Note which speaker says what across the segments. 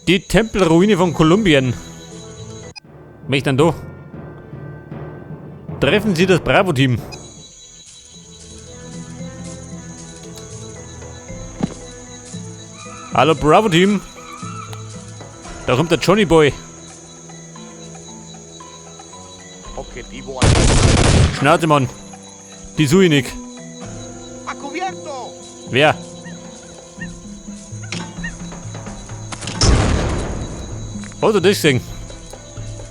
Speaker 1: Die Tempelruine von Kolumbien. Was ist denn da? Treffen Sie das Bravo-Team. Hallo Bravo-Team. Da kommt der Johnny Boy.
Speaker 2: Objetivo
Speaker 1: Schnauze, Mann. Die suche ich nicht.
Speaker 2: a cubierto.
Speaker 1: Wer? Hast du das gesehen?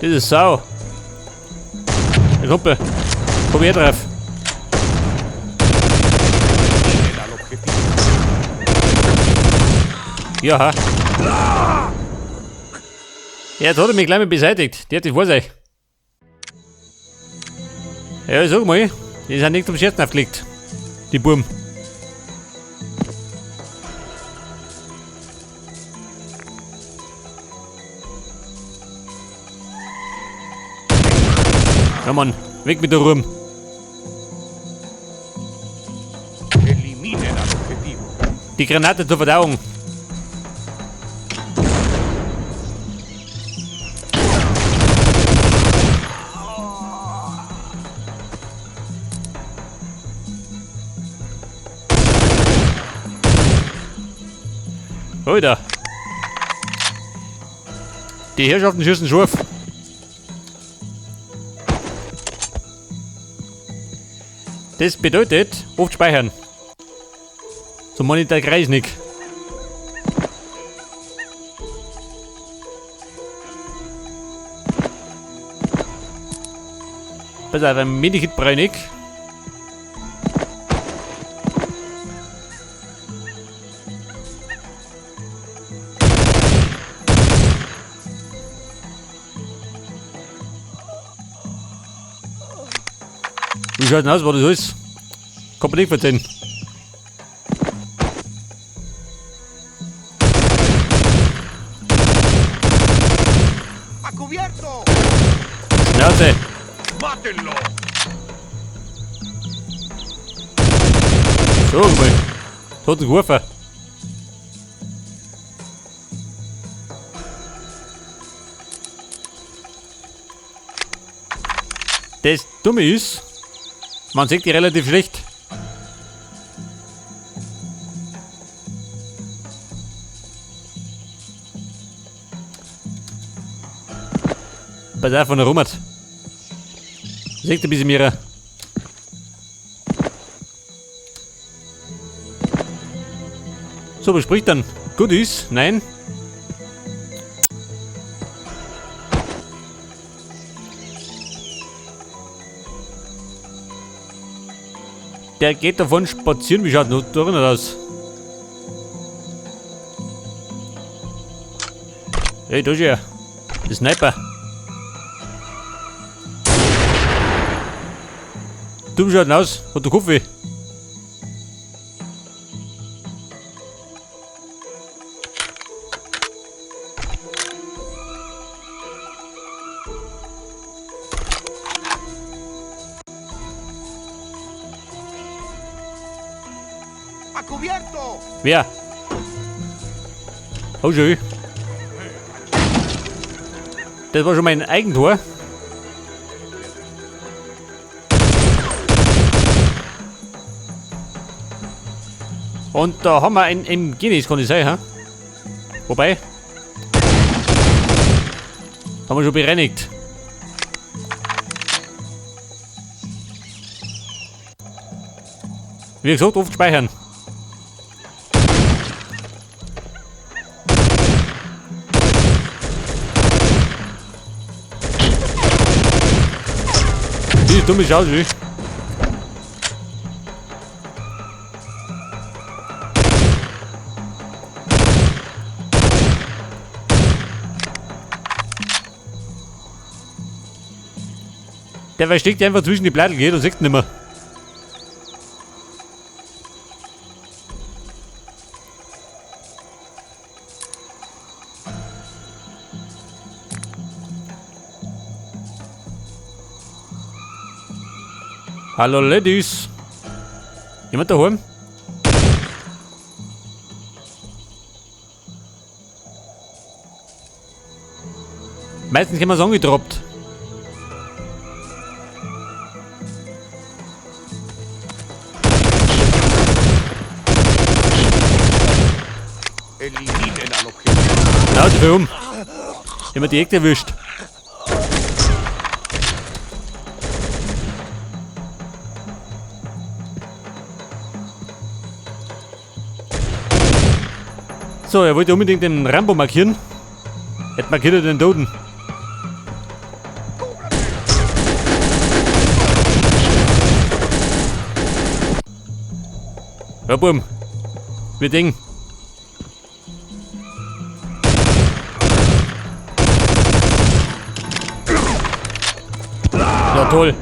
Speaker 1: Das ist Sau. Die Gruppe. Komm her drauf.
Speaker 2: Miren al objetivo.
Speaker 1: Ja, ha. Ja, jetzt hat er mich gleich mal beseitigt. Die hat das vor sich. Ja, sag mal. Die sind nicht zum Scherzen aufgelegt. Die Burm. Ja, Mann. Weg mit der Ruhm.
Speaker 2: Eliminen al objetivo.
Speaker 1: Die Granate zur Verdauung. Alter. Die Herrschaften schießen scharf. Das bedeutet, oft speichern. So man nicht der Kreis nicht. Pass auf, ein Medikit brauche ich nicht. Wie schaut denn aus, was das ist? Kann man nicht erzählen.
Speaker 2: A cubierto.
Speaker 1: Schnauze!
Speaker 2: Mátenlo.
Speaker 1: So, mal. Hat ihn geworfen. Das Dumme ist, man sieht die relativ schlecht. Pass auf, von der Rummert. Seht ein bisschen mehr. So, was spricht dann? Gut ist? Nein? Der geht davon spazieren. Wie schaut da drinnen aus? Hey, da ist er. Der Sniper. Du, wie schaut denn aus? Hat der Kopf weh?
Speaker 2: A cubierto.
Speaker 1: Wer? Oh, schön. Das war schon mein Eigentor. Und da haben wir ein MG, kann ich sagen, ha? Wobei. Haben wir schon bereinigt. Wie gesagt, oft speichern. Die dumme Schau, wie. Der versteckt einfach zwischen die Blätter, geht und sieht nicht mehr. Hallo Ladies. Jemand daheim? Meistens haben wir es angedroppt.
Speaker 2: Eliminen al objetivo.
Speaker 1: Na, dafür um. Ich hab mir direkt erwischt. So, er wollte unbedingt den Rambo markieren. Jetzt markiert er den Toten. Ja, Buben. Wir Ding. Ja, toll.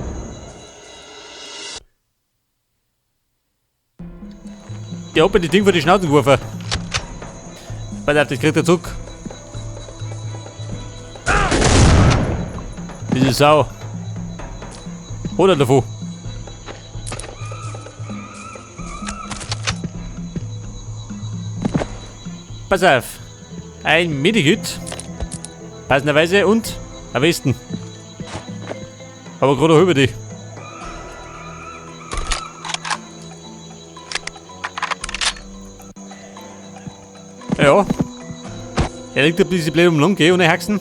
Speaker 1: Der hat mir die Ding vor die Schnauze geworfen. Pass auf, das kriegt er zurück. Diese Sau. Oder davon. Pass auf. Ein Medikit. Passenderweise und ein Westen. Aber gerade über die. Ja. Er liegt ein bisschen blöd um Lung, geh, ohne Haxen.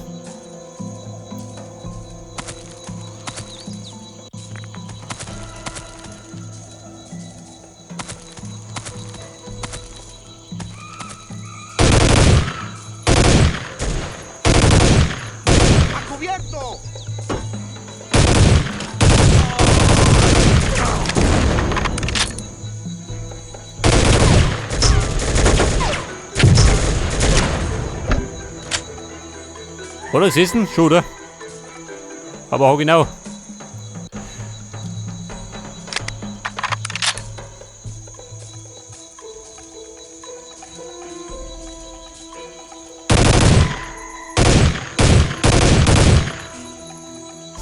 Speaker 2: ¡A cubierto!
Speaker 1: Oder siehst du? Schon, oder? Aber auch genau.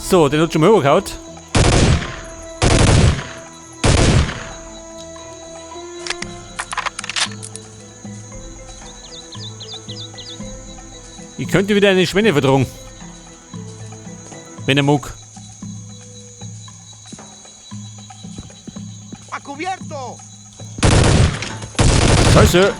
Speaker 1: So, den hat schon mal übergehauen. Ich könnte wieder eine Schwäne verdrungen. Wenn er mag.
Speaker 2: ¡A cubierto!
Speaker 1: Scheiße.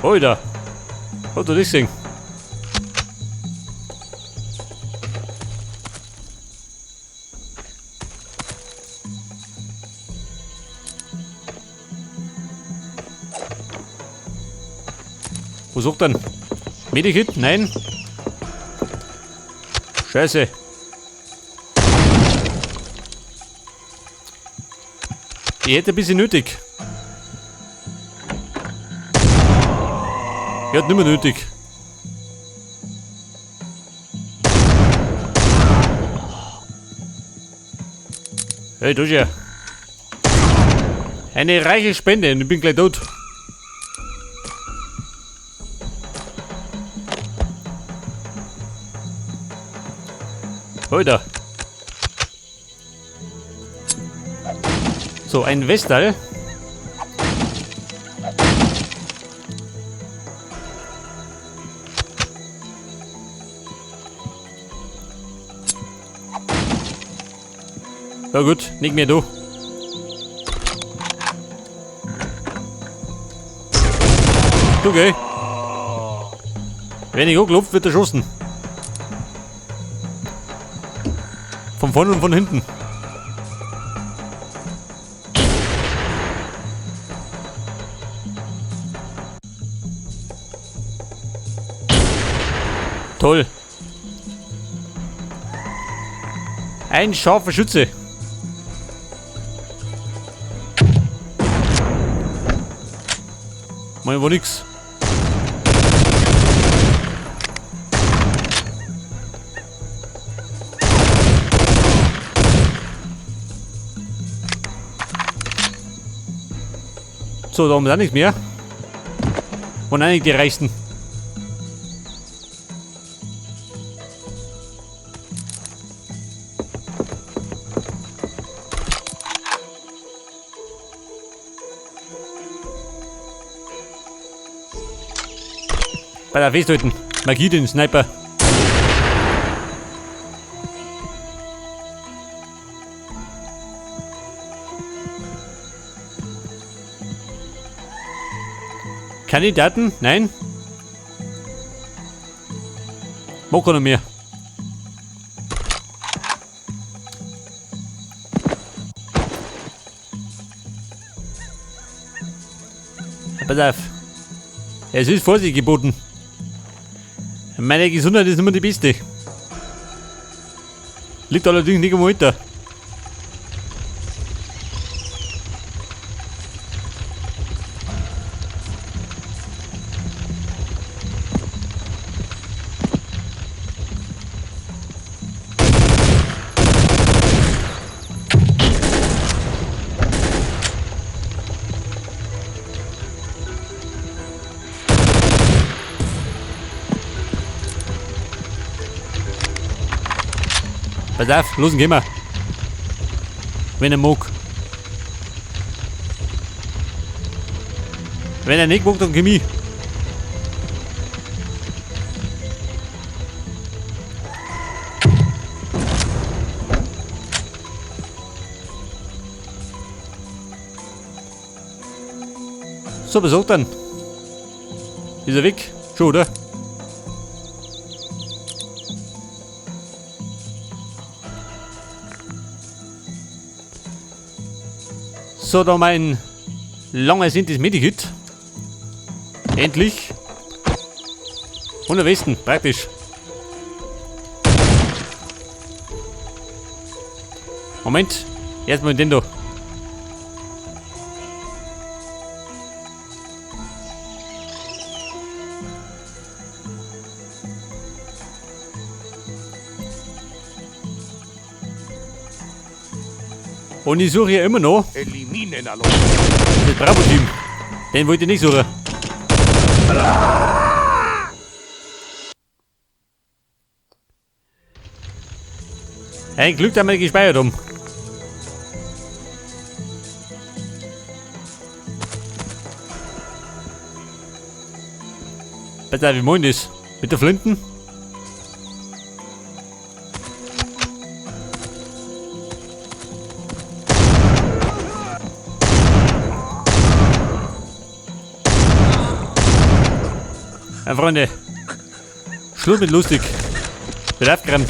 Speaker 1: Alter. Hast du das gesehen? Wo sucht denn? Medikit? Nein. Scheiße. Ich hätte ein bisschen nötig. Ich hätte nicht mehr nötig. Hey, du ja. Eine reiche Spende und ich bin gleich tot. Alter. So, ein Westall. Ja gut, nicht mehr du. Du geh. Wenn ich angelaufen wird erschossen. Von vorne und von hinten. Toll. Ein scharfer Schütze. Mal wo nix. So, da haben wir auch nichts mehr. Und eigentlich die reichsten. Bei der festhalten. Magie den Sniper. Kandidaten? Nein. Mag noch mehr. Pass auf. Es ist Vorsicht geboten. Meine Gesundheit ist immer die beste. Liegt allerdings nicht am Alter. Pass auf, los, gehen wir. Wenn er mag. Wenn er nicht mag, dann geh ich. So, was sagt dann? Ist er weg? Schon, oder? So, da mein lang ersehntes Medikit. Endlich. Und der Westen, praktisch. Moment, erstmal den da. Und ich suche hier immer noch
Speaker 2: Eliminen a los.
Speaker 1: das Bravo-Team. Den wollte ich nicht suchen. Ein Glück, dass wir gespeichert haben. Pass auf, wie meinen das? Mit der Flinten? Ja, Freunde. Schluss mit lustig. Wird aufgeräumt.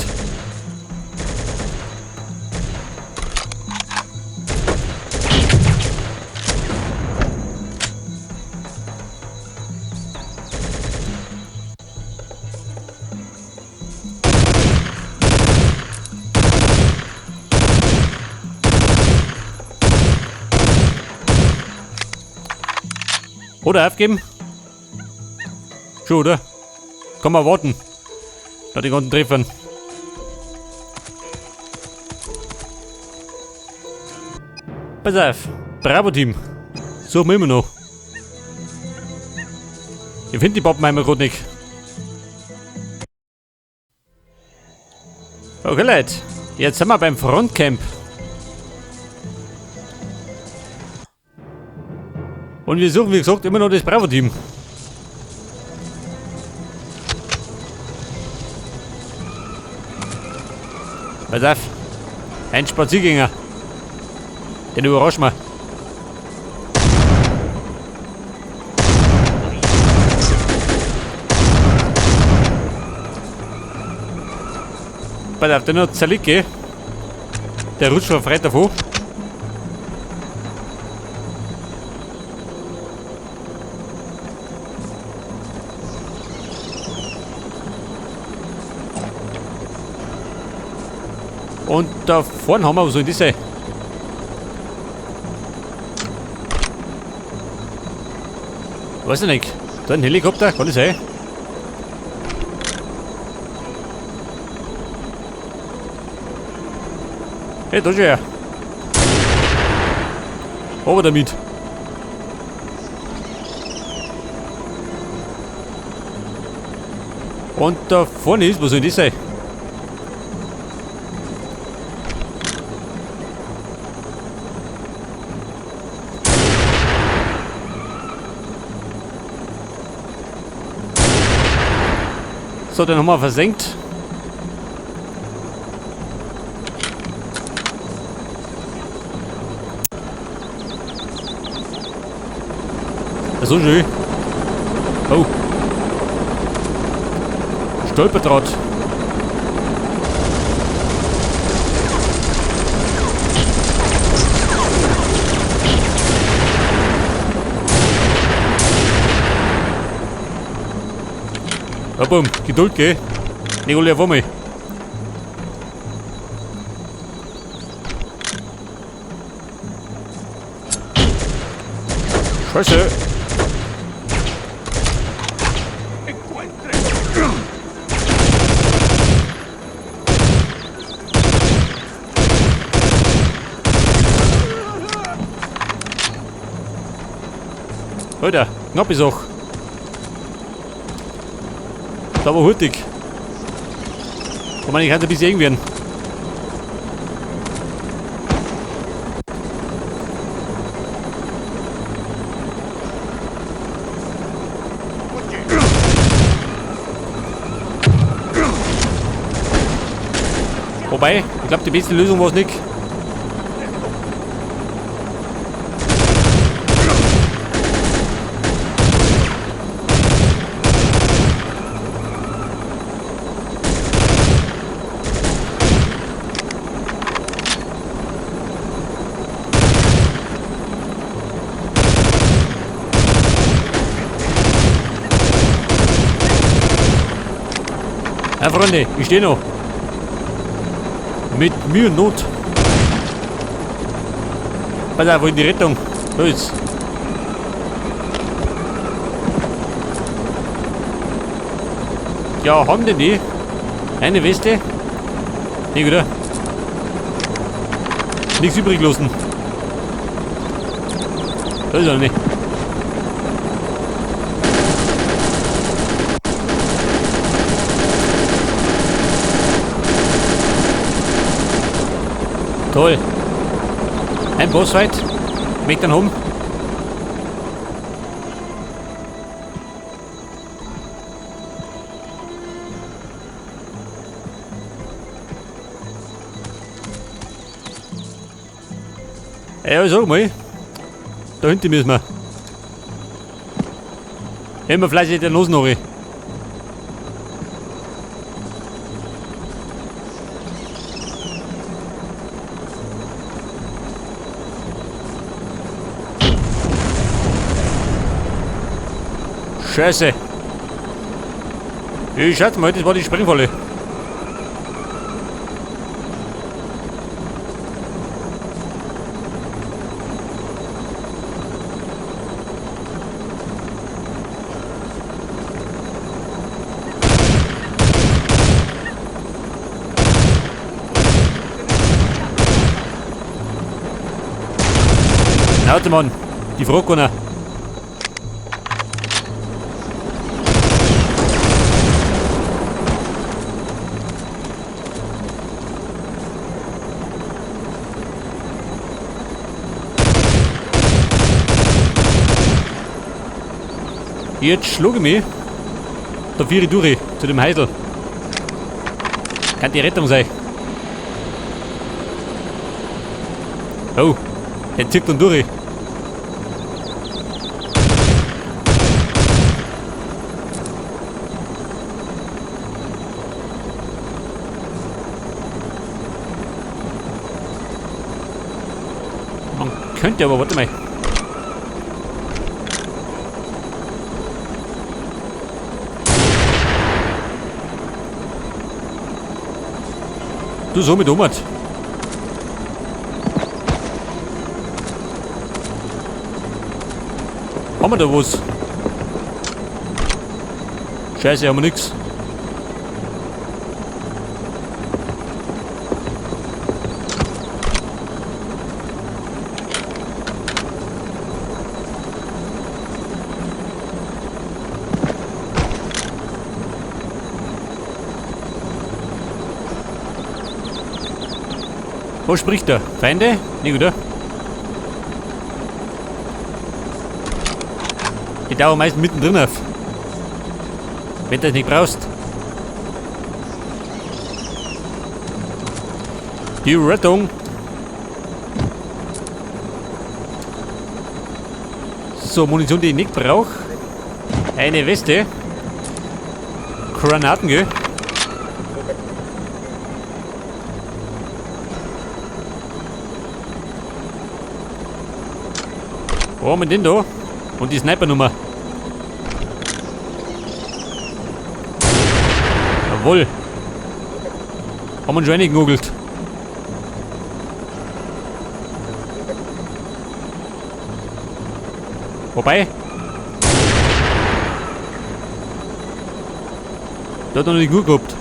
Speaker 1: Oder aufgeben? Schon, oder? Kann man warten. Da die ganzen Treffern. Pass auf. Bravo-Team. Suchen wir immer noch. Ich finde die Pappenheimer gerade nicht. Okay, Leute. Jetzt sind wir beim Frontcamp. Und wir suchen, wie gesagt, immer noch das Bravo-Team. Pass auf. Ein Spaziergänger. Den überrascht mal. Pass auf, den hat Zalicke. Der rutscht schon frei davon. Und da vorne haben wir, was soll das sein? Weiß ich nicht. Da ein Helikopter, kann das sein? Hey, da schon her. Aber damit. Und da vorne ist, was soll das sein? So, den haben wir versenkt. So schön. Oh. Stolperdraht. Ja, boom. Geduld, gell? Nicht alle auf einmal. Scheiße. Alter, knapp ist auch. Da war hurtig. Aber ich kann ein bisschen eng werden. Wobei, ich glaube, die beste Lösung war es nicht. Ja, Freunde, ich stehe noch. Mit Mühe und Not. Pass auf, wo in die Rettung. Los. Ja, haben denn die? Eine Weste? Nicht, oder? Nichts übrig lassen. Das ist auch nicht. Toll. Ein Bossfight. Mit dann home. Ja, sag mal. Da hinten müssen wir. Immer fleißig den Nase noch. Scheiße. Ich schätze mal, das war die Springfalle. Warte mal, die Frage. Jetzt schlug ich mich. Da führe ich durch zu dem Heidel. Kann die Rettung sein. Oh, der zieht dann durch. Man könnte aber, warte mal. Du so mit Omat. Haben wir da was? Scheiße, haben wir nix. Wo spricht er? Feinde? Nicht, oder? Die dauern meist mittendrin auf. Wenn du das nicht brauchst. Die Rettung. So, Munition, die ich nicht brauche. Eine Weste. Granaten, gell? Wo haben wir den da? Und die Sniper-Nummer. Jawohl. Haben wir schon reingegoogelt. Wobei. Der hat noch nicht gut gehabt.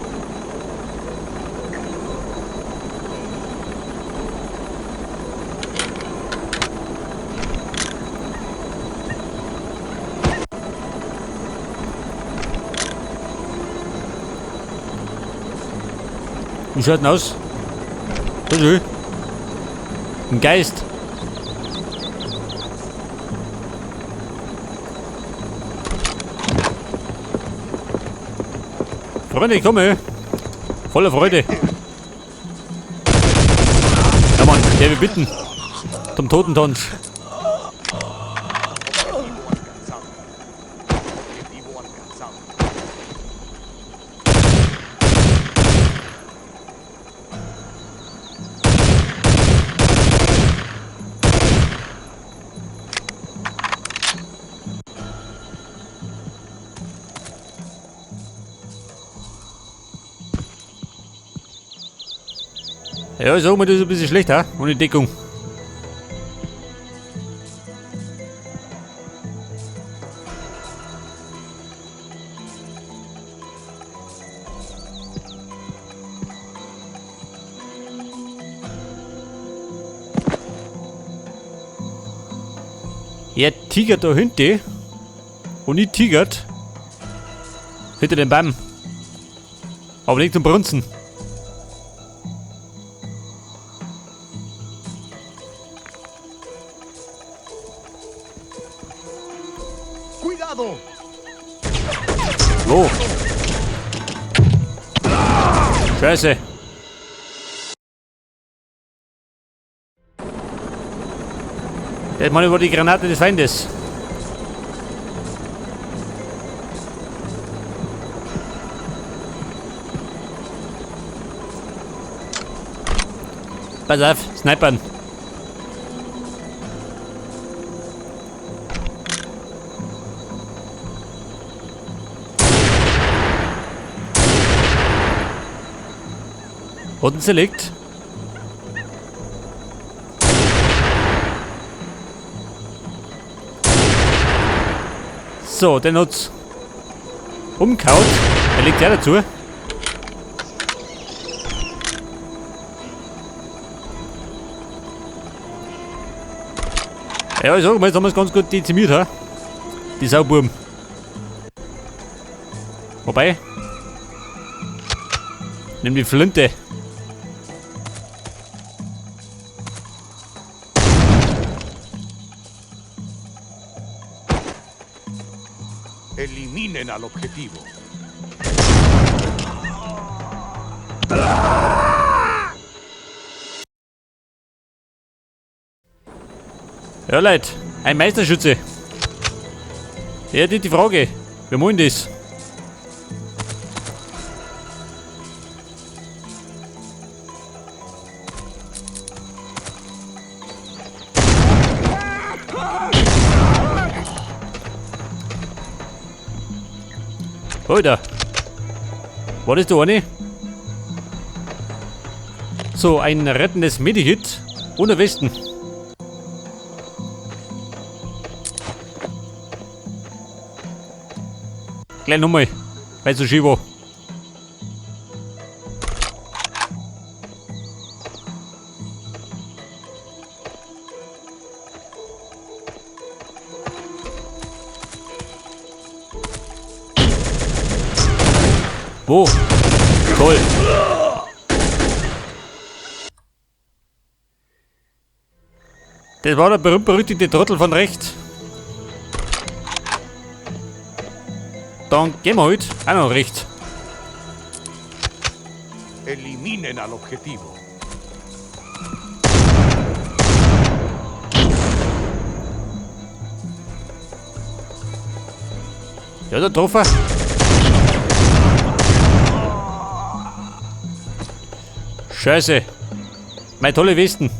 Speaker 1: Wie schaut denn aus? So schön. Ein Geist. Freunde, ich komme. Voller Freude. Ja Mann, der will bitten. Zum Totentanz.
Speaker 2: Objetivo alcanzado.
Speaker 1: Ja, sag mal, das ist ein bisschen schlecht, ha? Ohne Deckung. Er tigert da hinten. Und ich tigert hinter dem Baum. Aber nicht zum Brunzen.
Speaker 2: ¡Cuidado!
Speaker 1: Wo? Scheiße. Das meine war die Granate des Feindes. Pass auf, Snipern. Unten Select. So, den hat's umgehauen. Er liegt ja dazu. Ja, ich sag mal, jetzt haben wir es ganz gut dezimiert, ha? Die Saububen. Wobei. Nimm die Flinte.
Speaker 2: Eliminen al objetivo.
Speaker 1: Ja, Leute, ein Meisterschütze. Ja, die Frage. Wir wollen das. Alter. War das da eine? So, ein rettendes Medikit ohne Westen. Gleich nochmal, weil so schön war. Wo? Toll. Das war der berühmt-berüchtigte Trottel von rechts. Dann gehen wir heute auch noch rechts.
Speaker 2: Eliminen al objetivo.
Speaker 1: Ja, der Treffer. Scheiße. Meine tolle Westen.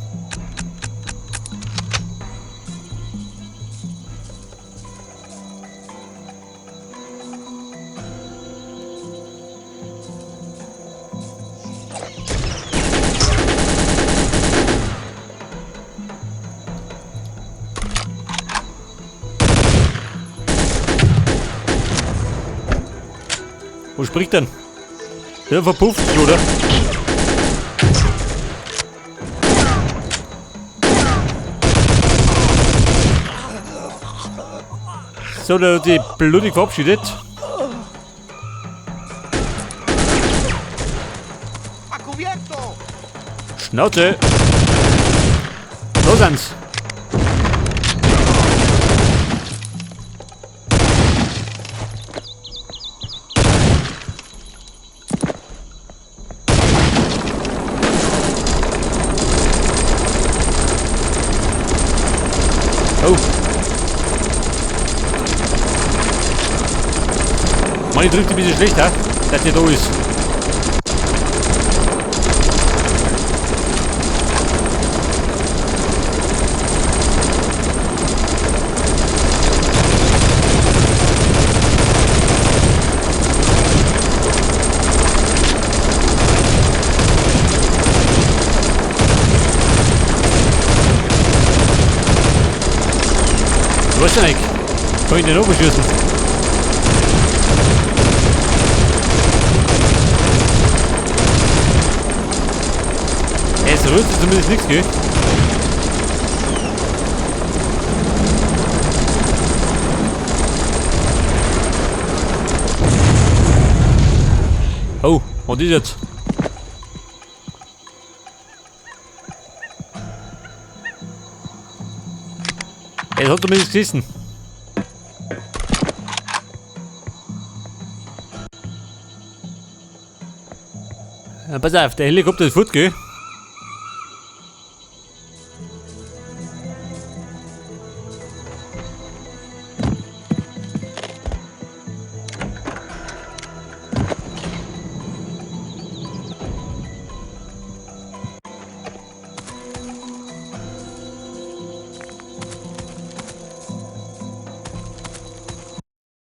Speaker 1: Wo springt denn? Der verpufft, oder? So, der hat die blutig verabschiedet.
Speaker 2: ¡A cubierto!
Speaker 1: Schnauze! Los ans! Oh! Mann, ich drückt ein bisschen schlecht, ha? Dass der da ist. Was denn eigentlich? Kann ich den oberschießen? Es rührt zumindest nichts, gell? Oh, was ist jetzt? Es hat zumindest geschissen. Ja, pass auf, der Helikopter ist fort, gell?